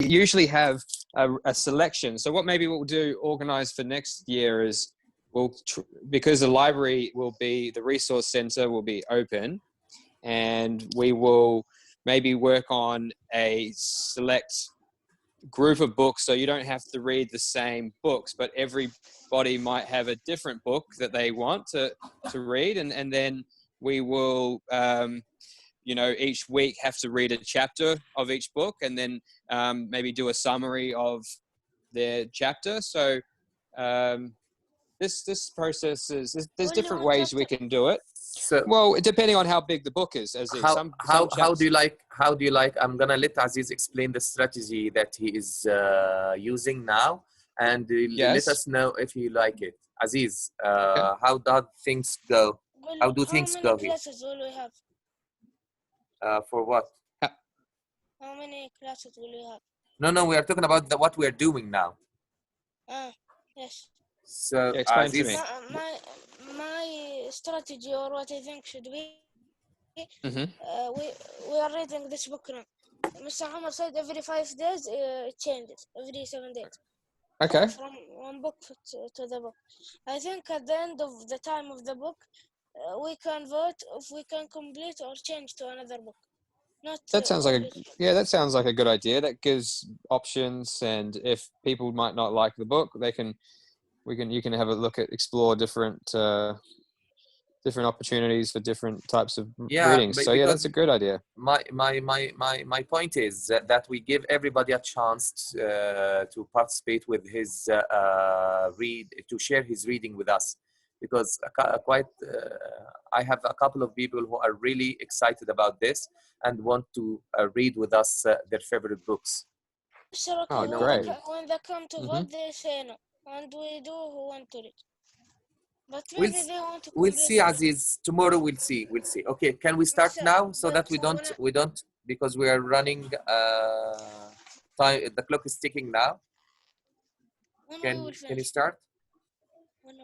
usually have a selection. So what maybe we'll do, organize for next year is because the library will be, the resource center will be open, and we will maybe work on a select group of books, so you don't have to read the same books, but everybody might have a different book that they want to read, and then we will each week have to read a chapter of each book, and then maybe do a summary of their chapter. So this process is, there's different ways we can do it. So, well, depending on how big the book is, how do you like? I'm gonna let Aziz explain the strategy that he is using now, and let us know if you like it. Aziz, how do things go? How do things go here? How many classes will we have? For what? How many classes will we have? No, we are talking about what we are doing now. Yes. So, explain Aziz, to me. My strategy, or what I think should be, Mm-hmm. we are reading this book now. Mr. Omar said every 5 days it changes, every 7 days. Okay. From one book to the book. I think at the end of the time of the book, we can vote if we can complete or change to another book. That sounds like a good idea. That gives options, and if people might not like the book, you can have a look at, explore different opportunities for different types of readings. So that's a good idea. My point is that we give everybody a chance to participate with his to share his reading with us, because I have a couple of people who are really excited about this and want to read with us their favorite books. Sure, okay. Great. When they come to vote, they say no, and we do who want to read. But maybe they want to. We'll see, Aziz. Tomorrow we'll see. Okay, can we start now so that we don't because we are running time. The clock is ticking now. Can you start?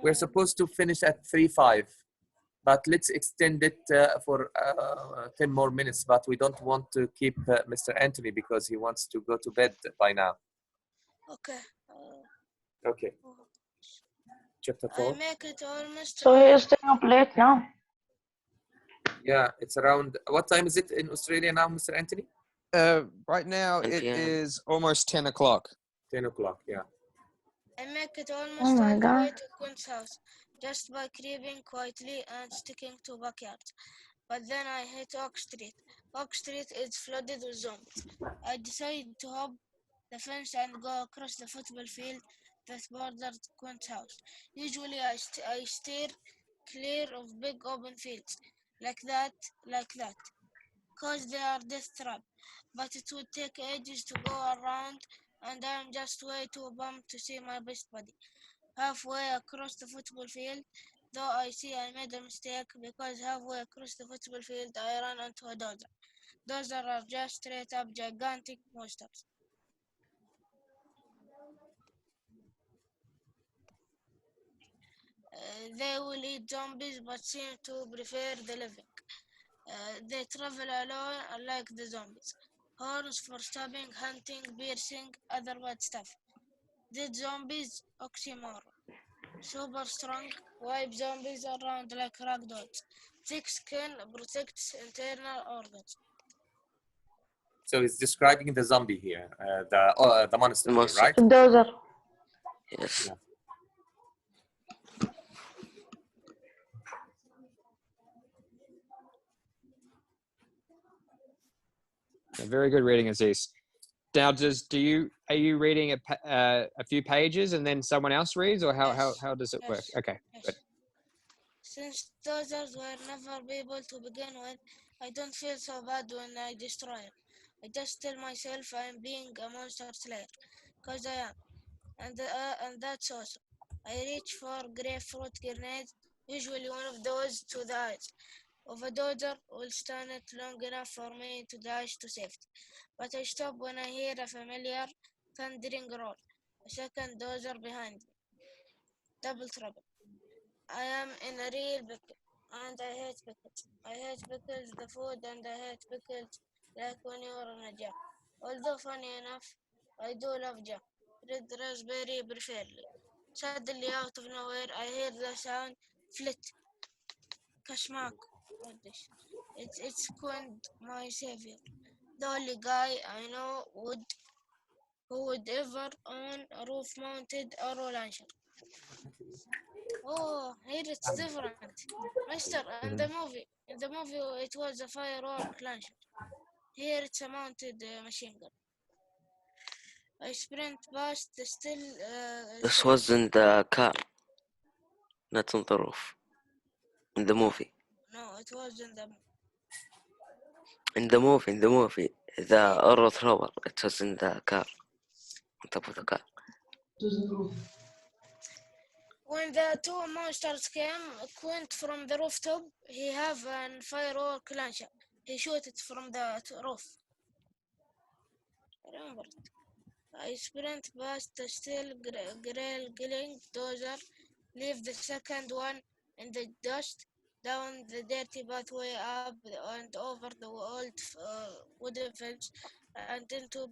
We're supposed to finish at 3:05, but let's extend it for 10 more minutes. But we don't want to keep Mr. Anthony because he wants to go to bed by now. Okay. Okay. Chapter 4. I make it almost. So he is staying up late now. Yeah, it's around. What time is it in Australia now, Mr. Anthony? Right now it is almost 10 o'clock. 10 o'clock, yeah. I make it almost all the way to Quinn's house, just by creeping quietly and sticking to backyards. But then I hit Oak Street. Oak Street is flooded with zombies. I decide to hop the fence and go across the football field that bordered Quinn's house. Usually I steer clear of big open fields, like that, cause they are death trap. But it would take ages to go around, and I'm just way too bummed to see my best buddy. Halfway across the football field, though, I see I made a mistake, because halfway across the football field I ran into a dozer. Dozer are just straight up gigantic monsters. They will eat zombies but seem to prefer the living. They travel alone, like the zombies. Horns for stabbing, hunting, piercing, other bad stuff. Dead zombies, oxymoron. Super strong, wipe zombies around like ragdolls. Thick skin protects internal organs. So it's describing the zombie here, the monster, here, right? Dozer. Yes. Yeah. Very good reading, Aziz. Now, are you reading a few pages and then someone else reads, or how does it work? Okay, good. Since dozers were never able to begin with, I don't feel so bad when I destroy them. I just tell myself I'm being a monster slayer, cause I am, and that's awesome. I reach for grapefruit grenades, usually one of those to the eyes of a dozer will stand it long enough for me to dash to safety. But I stop when I hear a familiar thundering roar. A second dozer behind me. Double trouble. I am in a real pickle, and I hate pickles. I hate pickles, the food, and I hate pickles like when you are in a jam. Although funny enough, I do love jam. Red raspberry preferably. Suddenly, out of nowhere, I hear the sound flit. Kashmak. What this? It's Quint, my savior. The only guy I know who would ever own a roof-mounted arrow launcher. Oh, here it's different. Mister, in the movie it was a firework launcher. Here it's a mounted machine gun. I sprint past the still This safe. was in the car, not on the roof. In the movie. No, it was in the In the movie. The arrow thrower. It was in the car. On top of the car. when the two monsters came, Quint from the rooftop, he have an firework launcher. He shoot it from the roof. Remember it. I sprint past the still grilling dozer, leave the second one in the dust, down the dirty pathway up and over the old wooden fence, and into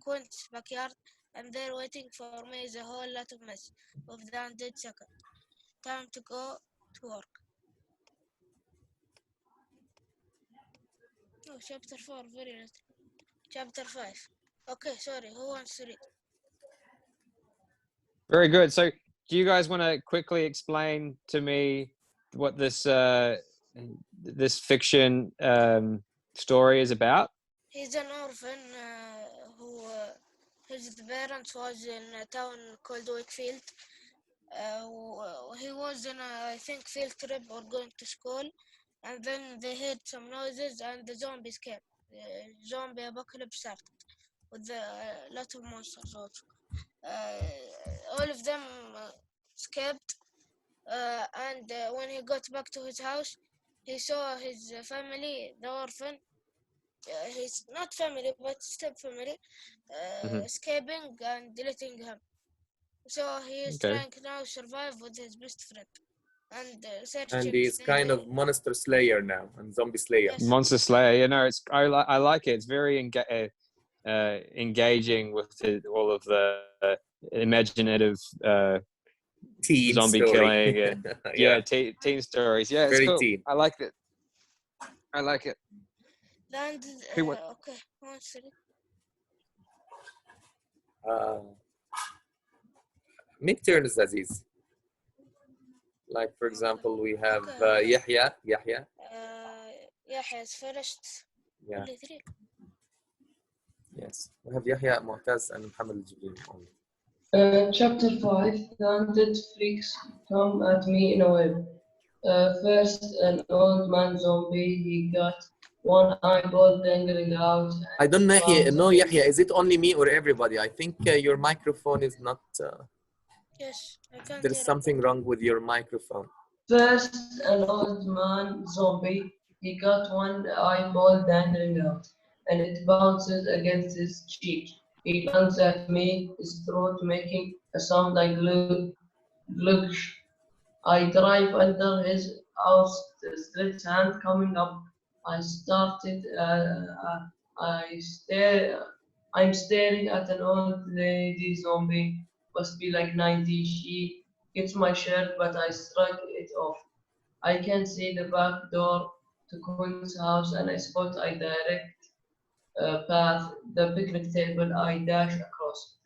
Quint's backyard, and there waiting for me is a whole lot of mess of the undead second. Time to go to work. Oh, chapter 4, very little. Chapter 5. Okay, sorry, who wants to read? Very good. So, do you guys want to quickly explain to me what this this fiction story is about? He's an orphan who his parents was in a town called Wakefield. He was in I think field trip or going to school, and then they heard some noises and the zombies came. Zombie apocalypse started with a lot of monsters also. All of them escaped, and when he got back to his house, he saw his family, the orphan. He's not family, but step family, escaping and deleting him. So he is trying now to survive with his best friend and searching. And he's kind of monster slayer now and zombie slayer. Yes. Monster Slayer. You know, I like it. It's very engaging with all of the imaginative Teen zombie story. killing and Yeah. teen stories. Yeah, it's Very cool. teen. I like it. I like it. And Who wa- okay, one second. Make turns, Aziz. Like, for example, we have Yahya. Yahya is finished. Yeah. Only 3. Yes. We have Yahya, Mu'taz, and Muhammad al-Jibril only. Chapter 5, the hunted freaks come at me in a web. First, an old man zombie, he got one eyeball dangling out. I don't know, Yahya, is it only me or everybody? I think your microphone is not... Yes, I can't there's hear something wrong with your microphone. First, an old man zombie, he got one eyeball dangling out, and it bounces against his cheek. He runs at me, his throat making a sound like glug. I dive under his outstretched hand coming up. I'm staring at an old lady zombie, must be like 90. She gets my shirt, but I strike it off. I can see the back door to Quint's house, and I spot a direct path, the picnic table. I dash across.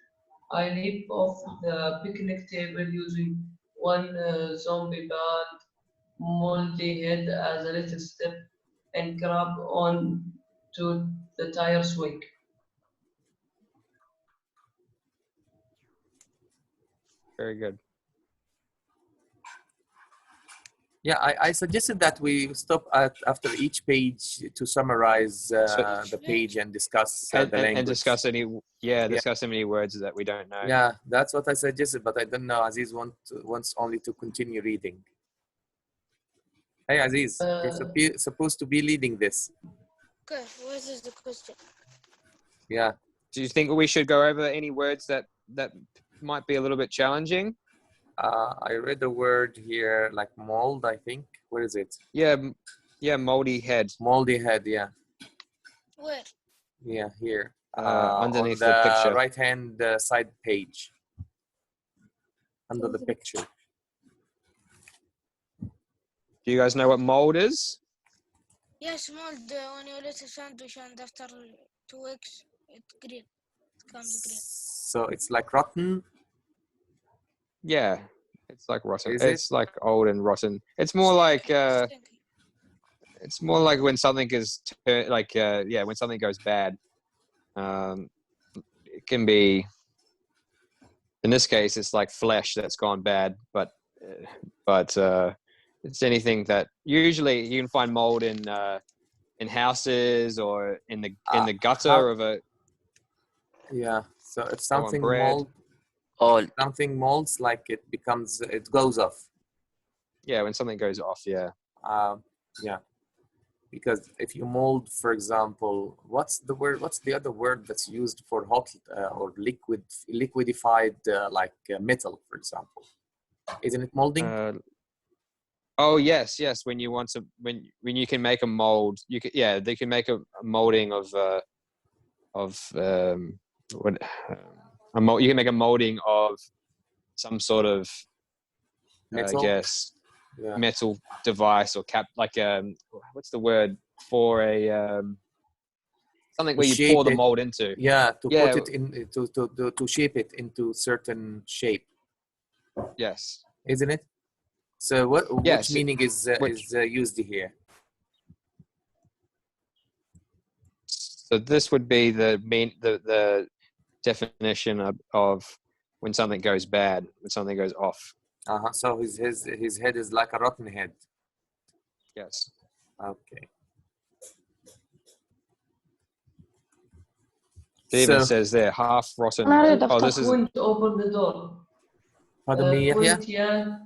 I leap off the picnic table using one zombie bad moldy head as a little step and grab on to the tire swing. Very good. Yeah, I suggested that we stop after each page to summarize the page and discuss the language. And discuss any words that we don't know. Yeah, that's what I suggested, but I don't know. Aziz wants only to continue reading. Hey, Aziz, you're supposed to be leading this. Okay, what is the question? Yeah. Do you think we should go over any words that might be a little bit challenging? I read the word here, like mold, I think. Where is it? Yeah, moldy head. Moldy head, yeah. Where? Yeah, here. Underneath on the picture. right hand side page, under the picture. Do you guys know what mold is? Yes, mold when you let a sandwich and after 2 weeks it green. It comes green. So it's like rotten. Yeah, it's like rotten. Is it? It's like old and rotten. It's more like Stinky. it's more like when something is when something goes bad. It can be. In this case, it's like flesh that's gone bad, but it's anything that usually you can find mold in houses or in the gutter of a Yeah. So if or on something bread. molds, like it goes off. Yeah, when something goes off. Yeah. Yeah. Because if you mold, for example, what's the other word that's used for hot or liquidified metal, for example? Isn't it molding? Oh yes. When you want to, when you can make a mold, they can make a molding of you can make a molding of some sort of Metal? I guess Yeah. metal device or what's the word for a something where you shape pour the it. mold into. Yeah, to Yeah. put it in to shape it into certain shape, Yes. isn't it? So Yes. which meaning is used here? So this would be the definition of when something goes bad, when something goes off. So his head is like a rotten head. Yes. Okay. It even says there half rotten. Oh, this is. Quint, open the door. Pardon me, Yahya? Quint, yeah.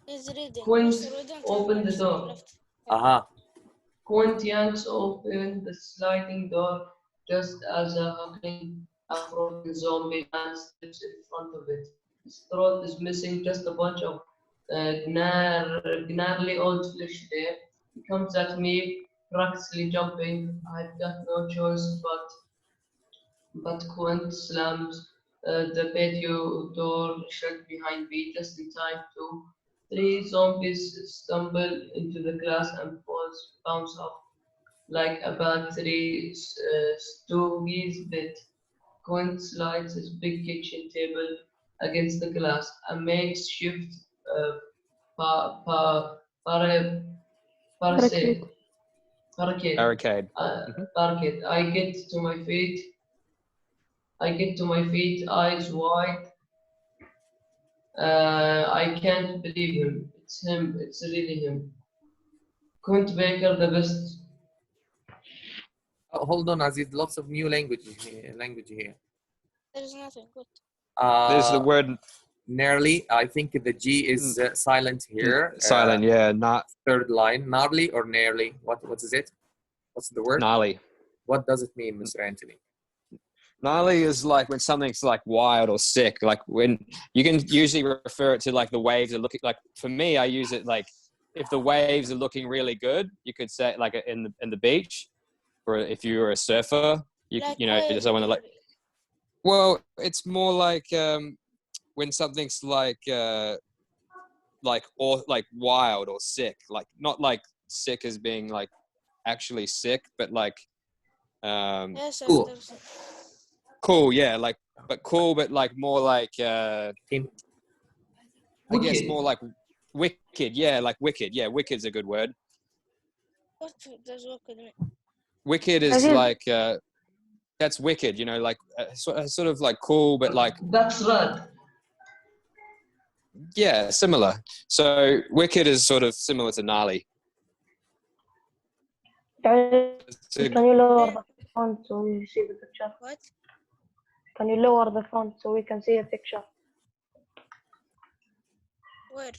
He's reading. Quint, Mr. We don't have open the much time door. left. Quint yanks open the sliding door just as a hulking Afro zombie man steps in front of it. His throat is missing, just a bunch of gnarly old flesh there. He comes at me, practically jumping. I've got no choice but Quint slams the patio door shut behind me just in time to. 3 zombies stumble into the glass and bounce off like a battery stowie's bit. Quint slides his big kitchen table against the glass, a makeshift pa- pa- para- parasite- barricade. Barricade. Barricade. I get to my feet, eyes wide. I can't believe him. It's him. It's really him. Quint Baker, the best. Hold on, Aziz. Lots of new language here. There's nothing good. There's the word Gnarly. I think the G is silent here. silent. Yeah, not Third line. Gnarly or gnarly? What is it? What's the word? gnarly. What does it mean, Mr. Anthony? Gnarly is like when something's like wild or sick. Like when you can usually refer it to like the waves are looking like. For me, I use it like if the waves are looking really good. You could say like in the beach, or if you were a surfer, someone like. Well, it's more like when something's like wild or sick, like not like sick as being like actually sick, but like Yes, Cool. cool, yeah, like but like more like I guess more like wicked, yeah, like wicked, yeah, wicked's a good word. What does wicked mean? Wicked is like that's wicked, like sort of like cool, but like That's right. yeah, similar. So wicked is sort of similar to gnarly. Can you lower the font so we see the picture? What? Can you lower the font so we can see a picture? Where?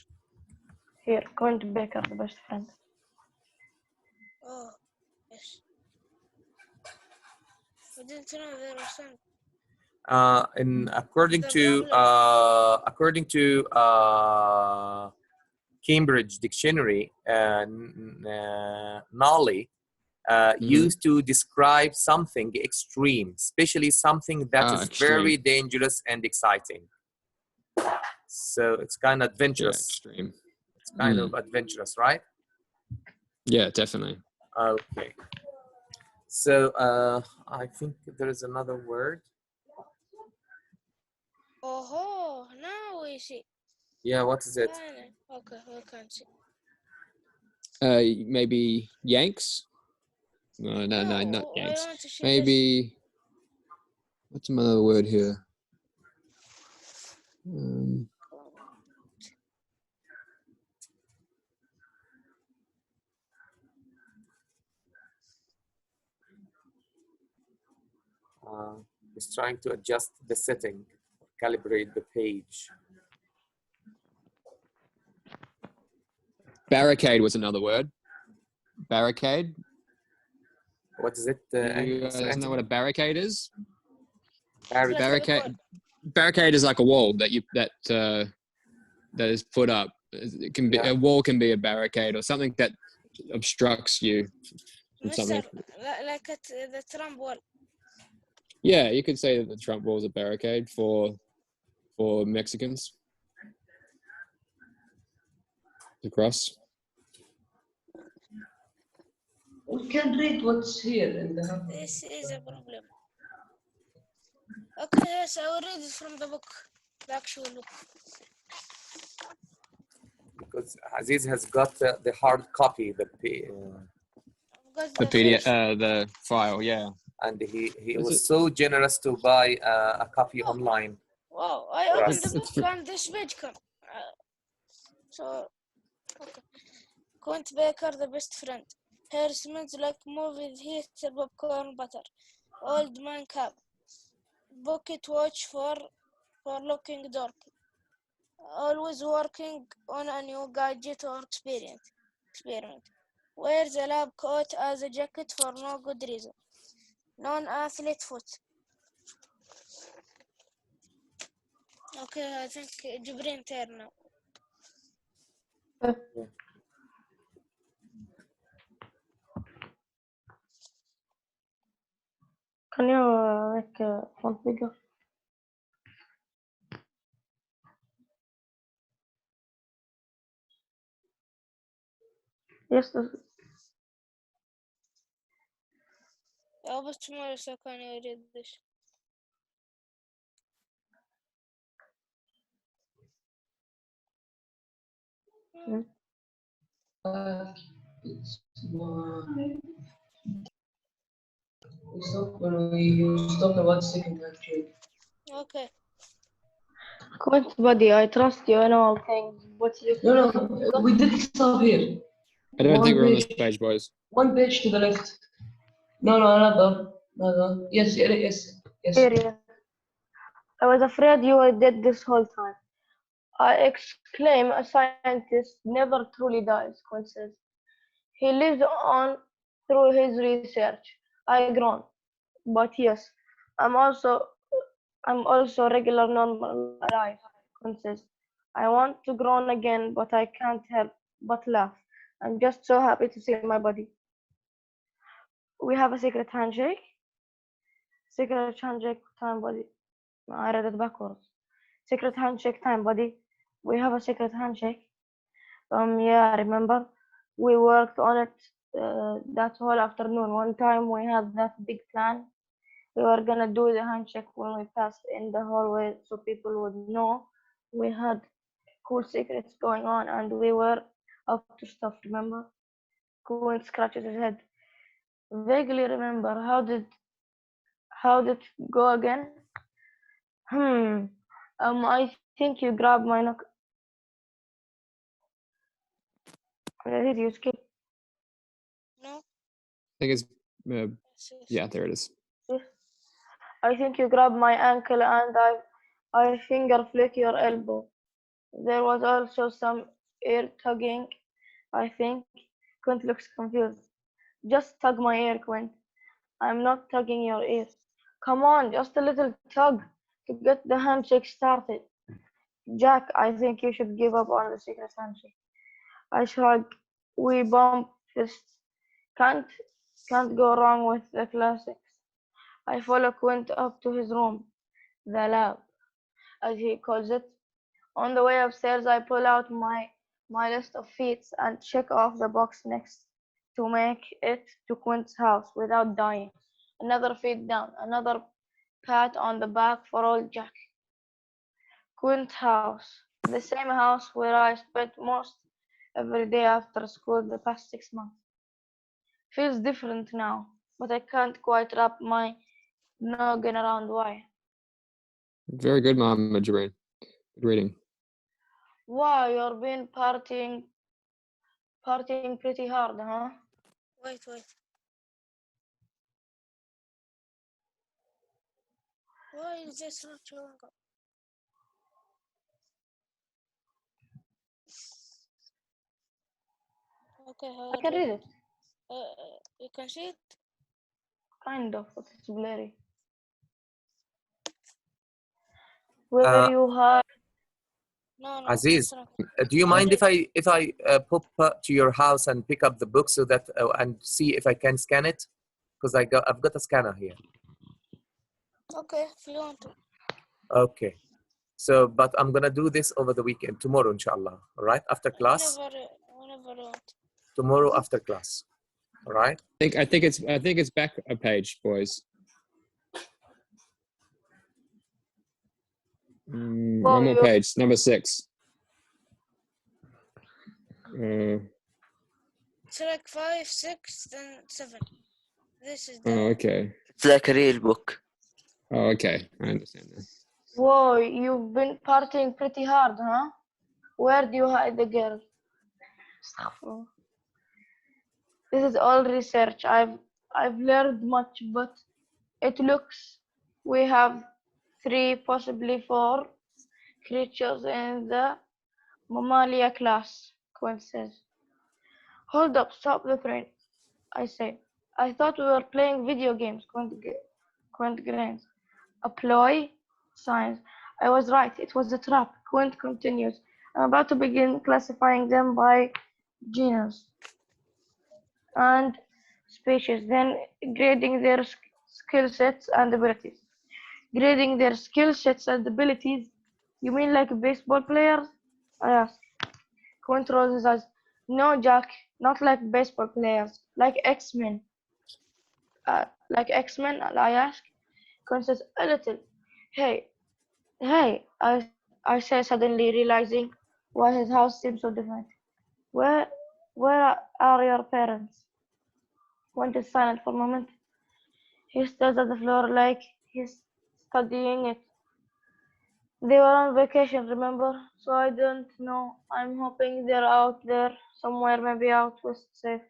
Here, Quint Baker, the best friend. Oh, yes. We didn't know there was some. According to Cambridge Dictionary, gnarly used to describe something extreme, especially something that is extreme. very dangerous and exciting. So it's kind of Yeah, adventurous. extreme. It's kind of adventurous, right? Yeah, definitely. Okay. So I think there is another word. Oh, now we see. Yeah, what is it? Okay, we can see. Maybe Yanks? No, not I Yanks. want to see Maybe, what's another word here? It's trying to adjust the setting, calibrate the page. Barricade was another word. Barricade. What is it? You guys know what a barricade is? Barricade. Barricade is like a wall that is put up. It can be a wall, can be a barricade or something that obstructs you from something. like the Trump wall. Yeah, you could say that the Trump wall is a barricade for Mexicans to cross. We can read what's here in the. This is a problem. Okay, yes, I will read it from the book, the actual book. Because Aziz has got the hard copy, the PDF, the file, yeah. And he was so generous to buy a copy online. Wow, I opened the book and this page come. So, okay. Quint Baker, the best friend. Hair smells like movie heater, popcorn, butter. Old man cap. Pocket watch for looking dark. Always working on a new gadget or experiment. Wear the lab coat as a jacket for no good reason. Non-athlete foot. Okay, I think Jibrin turn now. Can you make font bigger? Yes. But tomorrow, so can you read this? It's one. We stopped about second actually. Okay. Quint buddy, I trust you in all things, but you No, we did stop here. I don't think we're on this page, boys. One page to the left. No, another. Yes. Serious. I was afraid you were dead this whole time. I exclaim, a scientist never truly dies, Quint says. He lives on through his research. I groan. But yes, I'm also regular normal alive, Quint says. I want to groan again, but I can't help but laugh. I'm just so happy to see my body. We have a secret handshake. Secret handshake time, buddy. I read it backwards. Secret handshake time, buddy. We have a secret handshake. Yeah, I remember. We worked on it that whole afternoon. One time we had that big plan. We were gonna do the handshake when we passed in the hallway so people would know we had cool secrets going on and we were up to stuff, remember? Quinn scratches his head. Vaguely remember. How did it go again? I think you grabbed my knuckle. Did you skip? No. I think it's, yeah, there it is. I think you grabbed my ankle and I finger flick your elbow. There was also some ear tugging, I think. Quint looks confused. Just tug my ear, Quint. I'm not tugging your ear. Come on, just a little tug to get the handshake started. Jack, I think you should give up on the secret handshake. I shrug. We bump fists. Can't Can't go wrong with the classics. I follow Quint up to his room, the lab, as he calls it. On the way upstairs, I pull out my list of feats and check off the box next to make it to Quint's house without dying. Another feat down, another pat on the back for old Jack. Quint house, the same house where I spent most every day after school the past 6 months. Feels different now, but I can't quite wrap my noggin around why. Very good, Mohammed Jabreen. Good reading. Wow, you're been partying pretty hard, huh? Wait. Why is this not showing up? Okay, I can read it. You can see it? Kind of, but it's blurry. Where you have No, Aziz, it's not. do you mind if I pop to your house and pick up the book so that and see if I can scan it? Because I've got a scanner here. Okay, if you want to. Okay. So, but I'm gonna do this over the weekend, tomorrow, inshallah. All right, after class. Whenever you want. Tomorrow after class. All right. I think it's back a page, boys. One more page, number 6. It's like 5, 6, then 7. This is Oh, okay. It's like a real book. Oh, okay. I understand now. Whoa, you've been partying pretty hard, huh? Where do you hide the girl? Astaghfirullah. This is all research. I've learned much, but it looks we have 3, possibly 4 creatures in the Mammalia class, Quinn says. Hold up, stop the train, I say. I thought we were playing video games, Quint grins. A ploy? Science. I was right, it was a trap. Quint continues. I'm about to begin classifying them by genus and species, then grading their skill sets and abilities. Grading their skill sets and abilities? You mean like baseball players? I ask. Quint rolls his eyes. No, Jack, not like baseball players, like X-Men. Like X-Men, I ask. Quint says, a little. Hey, I say, suddenly realizing why his house seems so different. Where are your parents? Quint is silent for a moment. He stares at the floor like he's studying it. They were on vacation, remember? So I don't know. I'm hoping they're out there somewhere, maybe out west safe.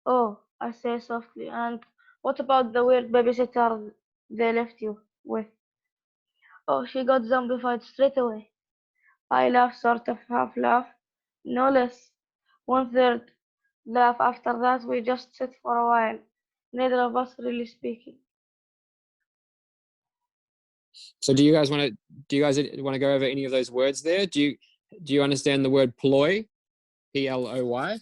Oh, I say softly. And what about the weird babysitter they left you with? Oh, she got zombified straight away. I laugh, sort of half laugh, no less. 1/3 laugh. After that, we just sit for a while, neither of us really speaking. So do you guys want to go over any of those words there? Do you understand the word ploy? Ploy?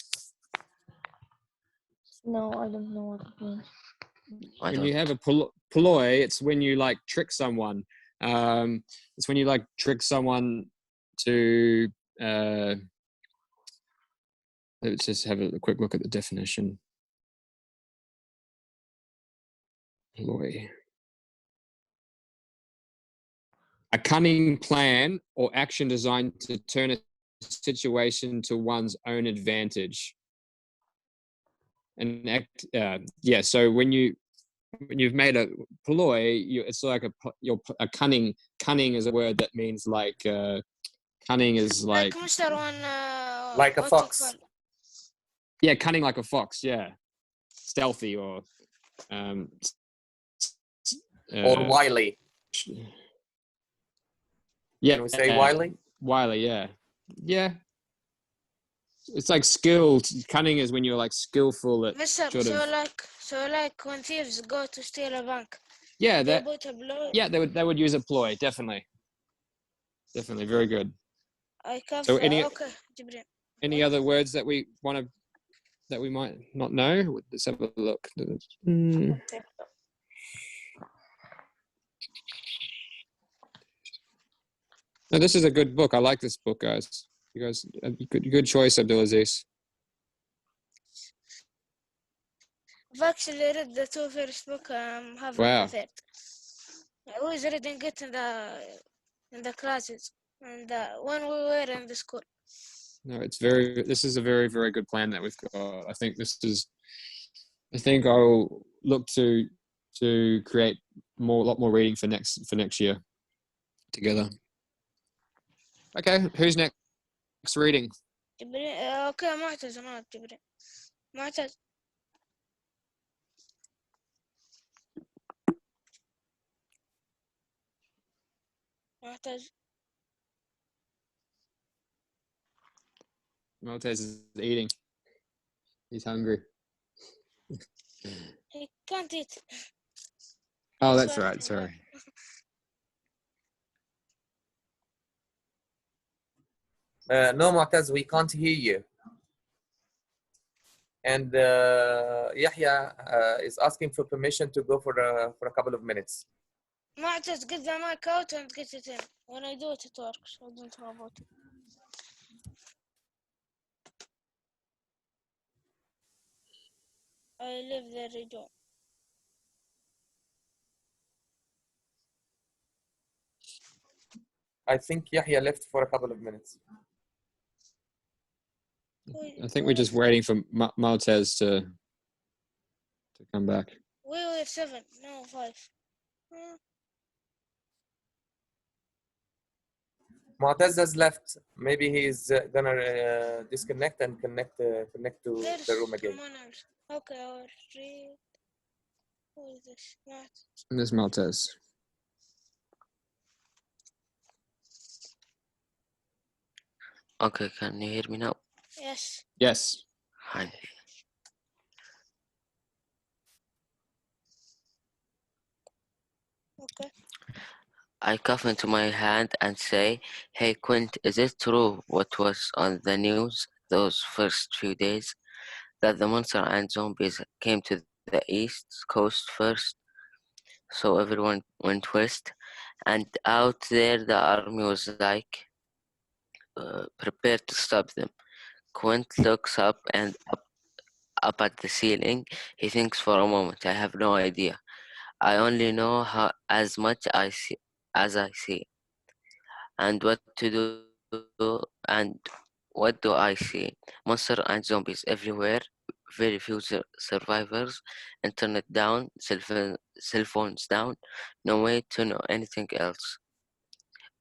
No, I don't know what it means. When you have a ploy, it's when you like trick someone. It's when you like trick someone to let's just have a quick look at the definition. Ploy. A cunning plan or action designed to turn a situation to one's own advantage. So when you've made a ploy, it's like a cunning. Cunning is a word that means like cunning is like Mr. One, like a fox. Yeah, cunning like a fox. Yeah, stealthy or wily. Yeah, can we say wily? Wily, yeah. It's like skilled. Cunning is when you're like skillful at Mr. So like when thieves go to steal a bank. Yeah, they put a ploy. Yeah, they would use a ploy, definitely. Definitely, very good. Okay, Any other words that we want to that we might not know? Let's have a look. No, this is a good book. I like this book, guys. You guys, good choice, Abdulaziz. I've actually read the two first book. I'm having Wow. the third. I was reading it in the classes and when we were in the school. No, this is a very, very good plan that we've got. I think I'll look to create a lot more reading for next year together. Okay, who's next reading? Okay, معتز أنا جبرين. معتز. معتز. Maltese is eating. He's hungry. He can't eat. Oh, that's right. Sorry. No, Mu'taz, we can't hear you. And Yahya is asking for permission to go for a couple of minutes. معتز get the mic out and get it in. When I do it, it works. I don't know about it. I leave the radio. I think Yahya left for a couple of minutes. I think we're just waiting for Maltese to come back. We were 7, no 5. Mu'taz has left. Maybe he's gonna disconnect and connect to There's the room again. someone else. Okay, I'll read. Who is this? Matt. And there's Maltese. Okay, can you hear me now? Yes. Yes. Hi. Okay. I cough into my hand and say, "Hey Quint, is it true what was on the news those first few days? That the monster and zombies came to the east coast first, so everyone went west, and out there the army was like, prepared to stop them." Quint looks up and up at the ceiling. He thinks for a moment. I have no idea. I only know as much as I see. And what to do, and what do I see? Monster and zombies everywhere, very few survivors, internet down, cell phones down, no way to know anything else.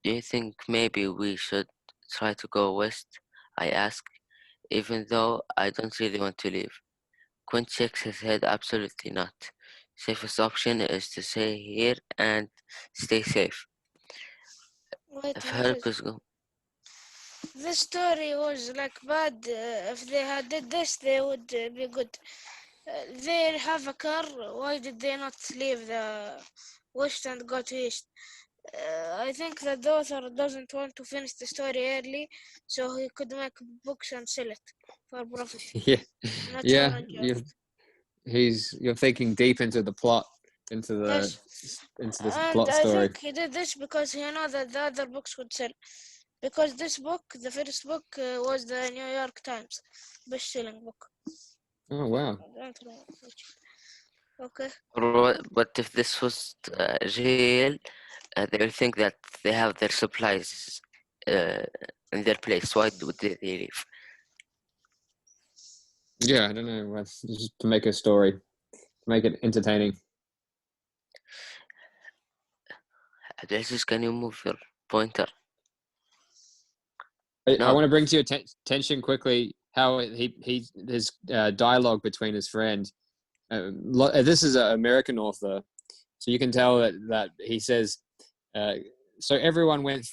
Do you think maybe we should try to go west? I ask, even though I don't really want to leave. Quinn shakes his head. Absolutely not. Safest option is to stay here and stay safe. Wait, If Matt. help is go, This story was like bad. If they had did this, they would be good. They have a car. Why did they not leave the west and go to east? I think that the author doesn't want to finish the story early, so he could make books and sell it for profit. Yeah. Not Yeah. for a job. You're thinking deep into the plot, into Yes. this And plot I story. think he did this because he knew that the other books would sell. Because this book, the first book, was the New York Times best-selling book. Oh wow. I don't know which. Okay. but if this was real, they will think that they have their supplies in their place. Why would they leave? Yeah, I don't know. Just to make a story, to make it entertaining. Abdulaziz, can you move your pointer? I No. want to bring to your attention quickly how his dialogue between his friend. This is an American author, so you can tell that he says, so everyone went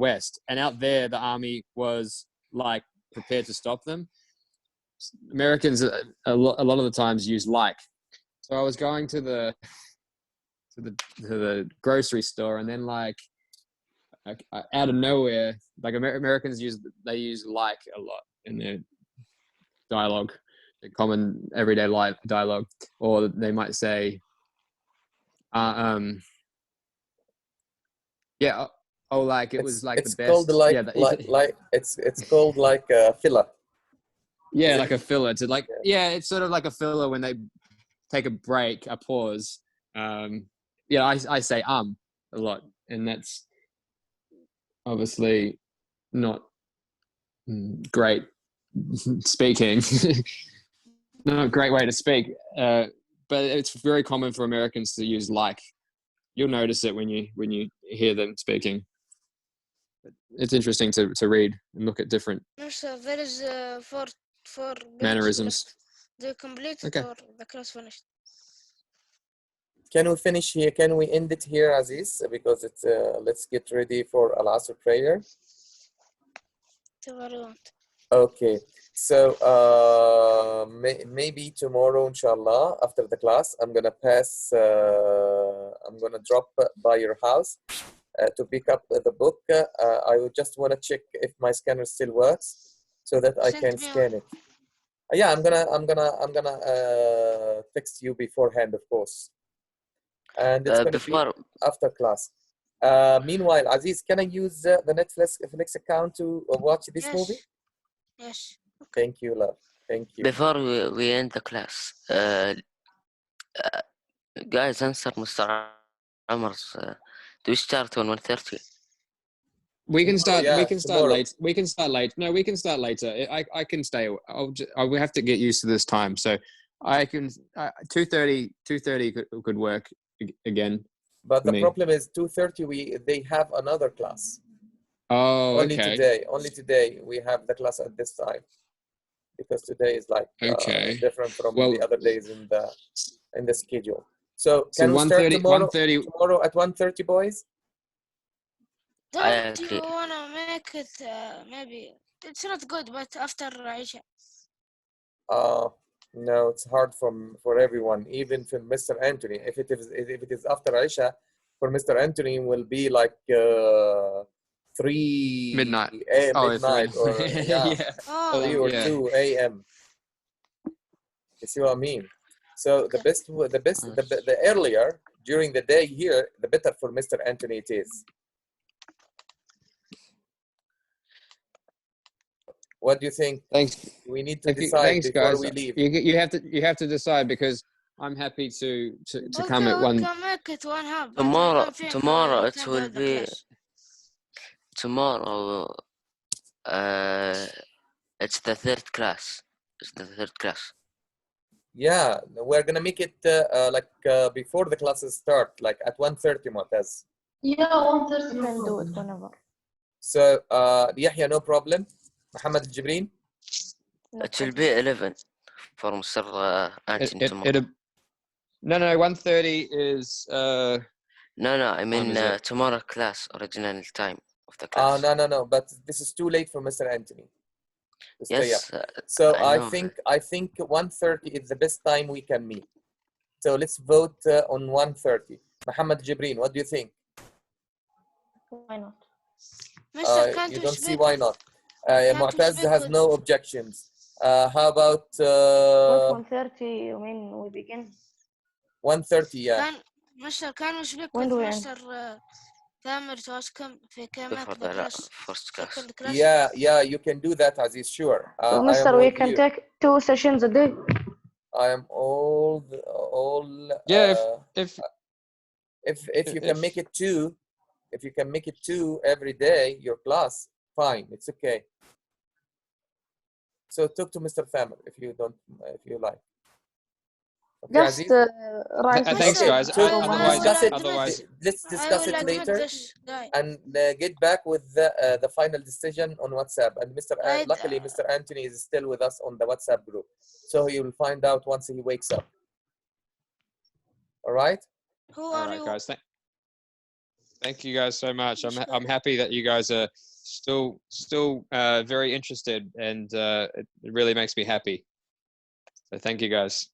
west, and out there the army was like prepared to stop them. Americans a lot of the times use like. So I was going to the grocery store, and then like out of nowhere, like Americans use like a lot in their dialogue. common everyday dialogue, or they might say, yeah, oh, like it was like it's the called best. like Yeah, it's called like a filler. yeah, Isn't like a it? filler. To like, yeah, it's sort of like a filler when they take a break, a pause. Yeah, I say a lot, and that's obviously not great speaking. Not a great way to speak, but it's very common for Americans to use like. You'll notice it when you hear them speaking. It's interesting to read and look at different Mister, there is four pages mannerisms. left. Do you complete it Okay. or the class finished? Can we finish here? Can we end it here, Aziz? Because it's let's get ready for Al-Asr prayer. Whatever you want. Okay, so maybe tomorrow, inshallah, after the class, I'm gonna pass. I'm gonna drop by your house to pick up the book. I would just want to check if my scanner still works, so that I Send can me scan it. Yeah, I'm gonna text you beforehand, of course, and it's gonna be after class. Meanwhile, Aziz, can I use the Netflix account to watch this movie? Yes. Thank you, love. Thank you. Before we end the class, guys, answer Mr. Amar's. Do we start on 1:30? We can start. Yeah, We can start tomorrow. late. We can start late. No, we can start later. I can stay. I will have to get used to this time. So I can 2:30. 2:30 could work again. But the me. problem is 2:30. They have another class. Oh, Only okay. today. Only today we have the class at this time, because today is like Okay. different from Well, the other days in the schedule. So so can we start 1:30. tomorrow? 1:30. Tomorrow at 1:30, boys. Don't you wanna make it maybe it's not good, but after Aisha. No, it's hard for everyone, even for Mr. Anthony. If it is after Aisha, for Mr. Anthony will be like 3 Midnight. midnight or yeah, Oh, 3 or yeah. 2 a.m. You see what I mean? So the earlier during the day here, the better for Mr. Anthony it is. What do you think? Thanks. We need to decide before guys. we leave. You have to decide, because I'm happy to come at one. We can make it 1/2. Tomorrow it will be. Tomorrow, it's the third class. It's the third class. Yeah, we're gonna make it like before the classes start, like at 1:30, Mu'taz. Yeah, 1:30. You can do it whenever. So Yahya, no problem. Muhammad Al-Jibreen? It will be 11 for Mr. Anthony tomorrow. No, 1:30 is. No, I mean tomorrow class, original time of the Oh, class. no, but this is too late for Mr. Anthony. Yes. So I think 1:30 is the best time we can meet. So let's vote on 1:30. Muhammad Jibreen, what do you think? Why not? You don't see why not. Mu'taz has no objections. How about 1:30? You mean we begin? 1:30? Yeah. كان we speak When with do we end? Mr. Tamer to ask him if he can make Before the the class, first class. second class. Yeah, you can do that, Aziz, sure. So, Mister, we can take 2 sessions a day. I am all. Yeah, if you can make it 2, if you can make it 2 every day, your class, fine, it's okay. So talk to Mr. Thamer if you like. Okay, Just write. Thanks, guys. Otherwise, let's discuss it later and get back with the final decision on WhatsApp. And luckily, Mr. Anthony is still with us on the WhatsApp group, so he will find out once he wakes up. All right. Who are you, guys? Thank you guys so much. I'm happy that you guys are still very interested, and it really makes me happy. So thank you guys.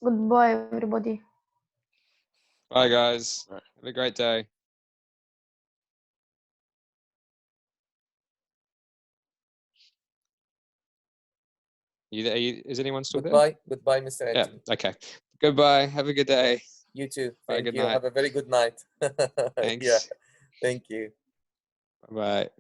Goodbye, everybody. Bye, guys. Have a great day. Is anyone still there? Goodbye. Goodbye, Mr. Yeah. Anthony. Okay. Goodbye. Have a good day. You too. Bye, Thank good you. night. Have a very good night. Thanks. Yeah. Thank you. Bye.